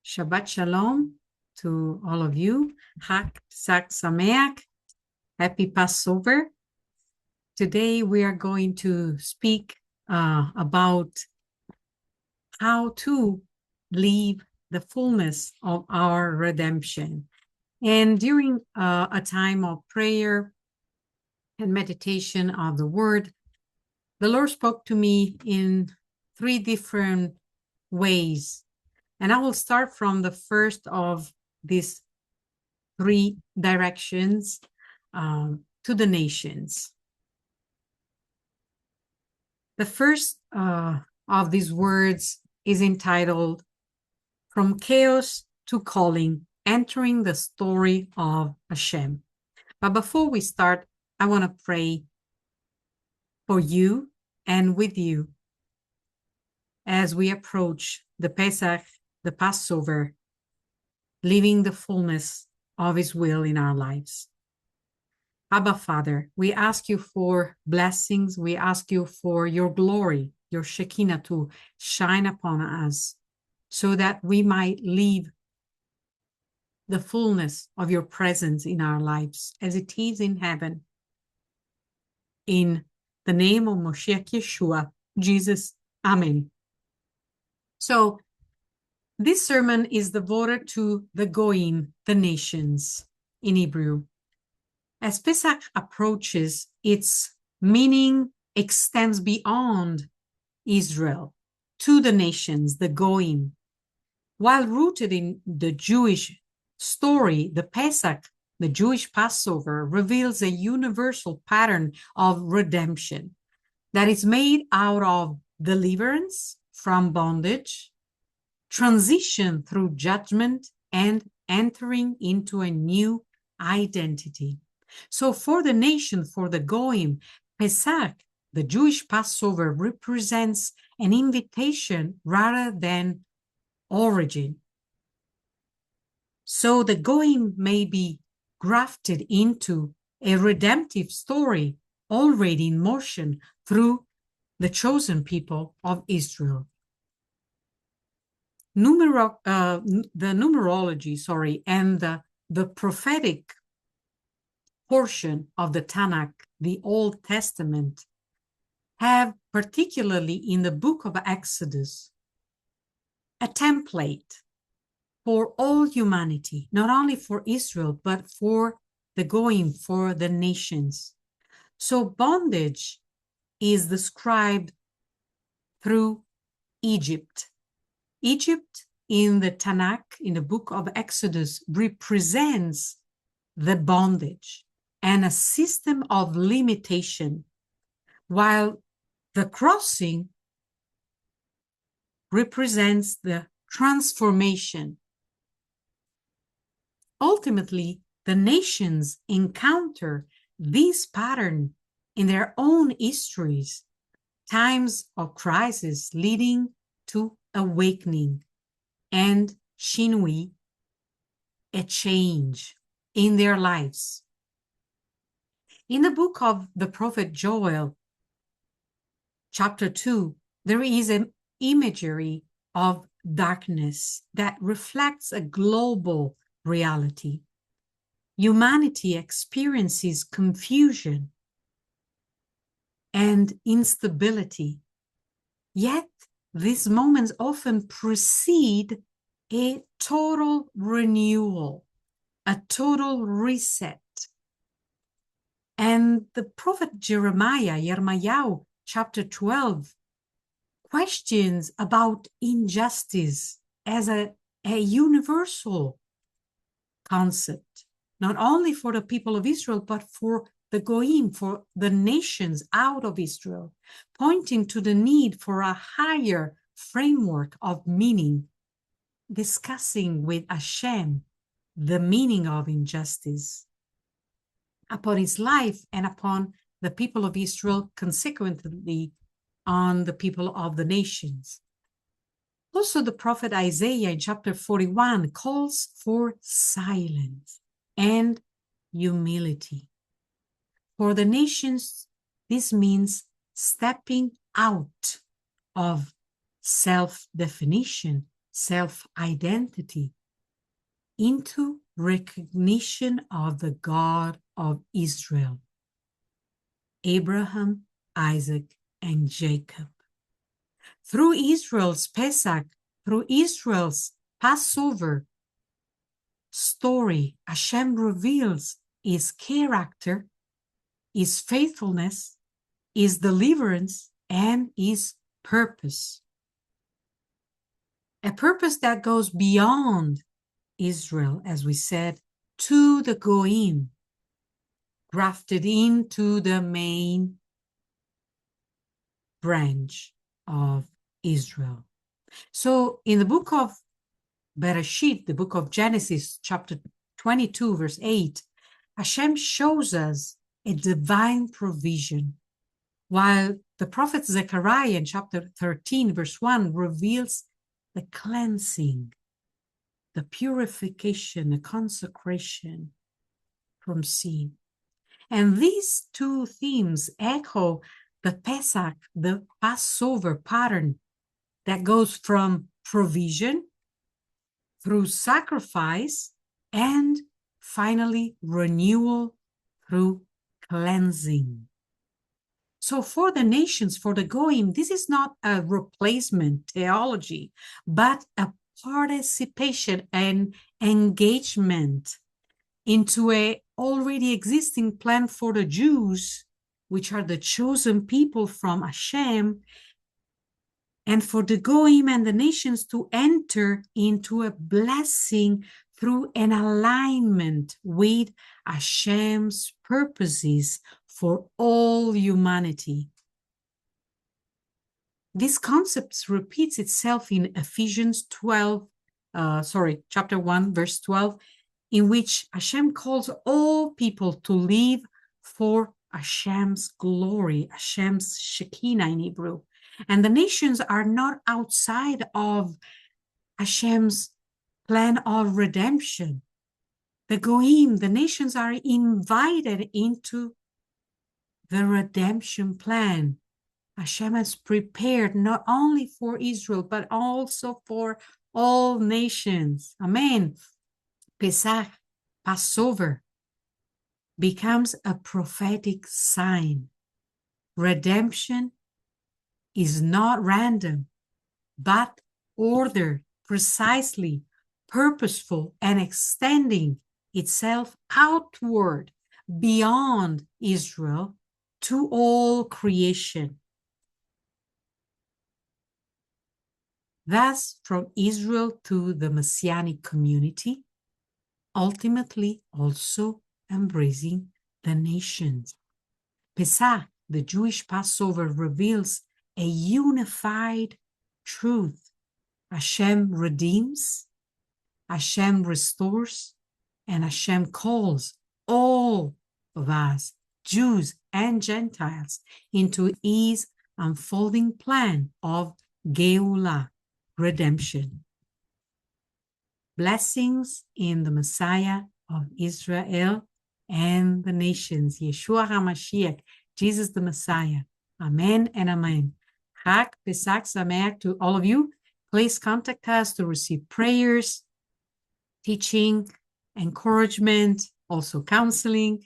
Shabbat Shalom to all of you. Hak Pesach Sameach. Happy Passover. Today we are going to speak about how to live the fullness of our redemption. And during a time of prayer and meditation of the word, the Lord spoke to me in three different ways. And I will start from the first of these three directions to the nations. The first of these words is entitled From Chaos to Calling, Entering the Story of Hashem. But before we start, I want to pray for you and with you as we approach the Pesach, the Passover, living the fullness of His will in our lives. Abba, Father, we ask you for blessings. We ask you for your glory, your Shekinah to shine upon us so that we might live the fullness of your presence in our lives as it is in heaven. In the name of Moshiach Yeshua, Jesus, Amen. So this sermon is devoted to the Goyim, the nations in Hebrew. As Pesach approaches, its meaning extends beyond Israel to the nations, the Goyim. While rooted in the Jewish story, the Pesach, the Jewish Passover, reveals a universal pattern of redemption that is made out of deliverance from bondage, transition through judgment, and entering into a new identity. So for the nation, for the Goyim, Pesach, the Jewish Passover, represents an invitation rather than origin. So the Goyim may be grafted into a redemptive story already in motion through the chosen people of Israel. The numerology, and the prophetic portion of the Tanakh, the Old Testament, have, particularly in the book of Exodus, a template for all humanity, not only for Israel, but for the Goyim, for the nations. So bondage is described through Egypt. Egypt in the Tanakh, in the book of Exodus, represents the bondage and a system of limitation, while the crossing represents the transformation. Ultimately, the nations encounter this pattern in their own histories, times of crisis leading to awakening and shinui, a change in their lives. In the book of the prophet Joel, chapter 2, there is an imagery of darkness that reflects a global reality. Humanity experiences confusion and instability, yet these moments often precede a total renewal, a total reset. And the prophet Yirmiyahu, chapter 12, questions about injustice as a universal concept, not only for the people of Israel, but for the Goyim, for the nations out of Israel, pointing to the need for a higher framework of meaning, discussing with Hashem the meaning of injustice upon his life and upon the people of Israel, consequently on the people of the nations. Also, the prophet Isaiah in chapter 41 calls for silence and humility. For the nations, this means stepping out of self-definition, self-identity into recognition of the God of Israel, Abraham, Isaac, and Jacob. Through Israel's Pesach, through Israel's Passover story, Hashem reveals his character, his faithfulness, his deliverance, and his purpose. A purpose that goes beyond Israel, as we said, to the Goyim, grafted into the main branch of Israel. So in the book of Bereshit, the book of Genesis, chapter 22, verse 8, Hashem shows us a divine provision, while the prophet Zechariah in chapter 13, verse 1, reveals the cleansing, the purification, the consecration from sin. And these two themes echo the Pesach, the Passover pattern that goes from provision through sacrifice and finally renewal through cleansing. So for the nations, for the Goyim, this is not a replacement theology, but a participation and engagement into a already existing plan for the Jews, which are the chosen people from Hashem, and for the Goyim and the nations to enter into a blessing through an alignment with Hashem's purposes for all humanity. This concept repeats itself in Ephesians chapter 1, verse 12, in which Hashem calls all people to live for Hashem's glory, Hashem's Shekinah in Hebrew. And the nations are not outside of Hashem's plan of redemption. The Goyim, the nations, are invited into the redemption plan Hashem has prepared not only for Israel, but also for all nations. Amen. Pesach, Passover, becomes a prophetic sign. Redemption is not random, but ordered, precisely, purposeful, and extending itself outward beyond Israel to all creation. Thus, from Israel to the Messianic community, ultimately also embracing the nations. Pesach, the Jewish Passover, reveals a unified truth. Hashem redeems, Hashem restores, and Hashem calls all of us, Jews and Gentiles, into his unfolding plan of Geulah, redemption. Blessings in the Messiah of Israel and the nations, Yeshua HaMashiach, Jesus the Messiah. Amen and amen. Chag Pesach Sameach to all of you. Please contact us to receive prayers, teaching, encouragement, also counseling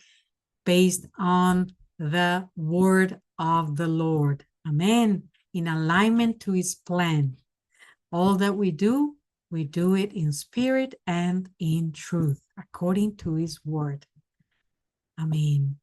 based on the word of the Lord. Amen. In alignment to his plan. All that we do it in spirit and in truth, according to his word. Amen.